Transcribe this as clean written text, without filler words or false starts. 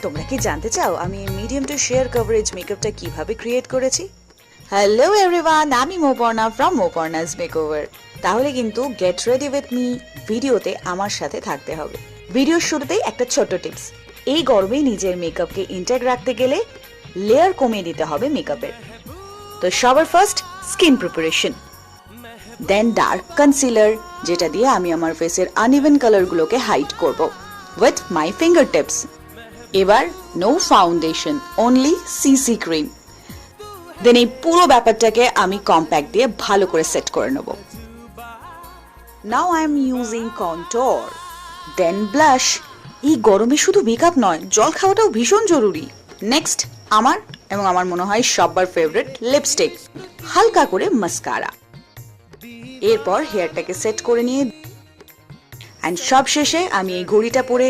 তোমরা কি জানতে চাও আমি মিডিয়াম টু শেয়ার কভারেজ মেকআপটা কিভাবে ক্রিয়েট করেছি? হ্যালো এভরিওয়ান, আমি মোপর্ণা ফ্রম মোপর্ণাস মেকওভার। তাহলে কিন্তু গেট রেডি উইথ মি ভিডিওতে আমার সাথে থাকতে হবে। ভিডিওর শুরুতেই একটা ছোট্ট টিপস, এই গরমে নিজের মেকআপকে ইনট্যাক্ট রাখতে গেলে লেয়ার কমিয়ে দিতে হবে মেকআপের। তো সবার first skin preparation, then dark concealer, যেটা দিয়ে আমি আমার ফেসের আনইভেন কালারগুলোকে হাইড করব উইথ মাই ফিঙ্গার টিপস। এবার no foundation, only CC cream. Then এই পুরো ব্যাপারটাকে আমি কম্প্যাক্ট দিয়ে ভালো করে সেট করে নেব। Now I am using contour, then blush. এই গরমে শুধু মেকআপ নয়, জল খাওয়াটাও ভীষণ জরুরি। নেক্সট আমার এবং আমার মনে হয় সবার ফেভারিট লিপস্টিক, হালকা করে মাস্কারা। এরপর হেয়ারটাকে সেট করে নিয়ে অ্যান্ড সব শেষে আমি এই ঘড়িটা পরে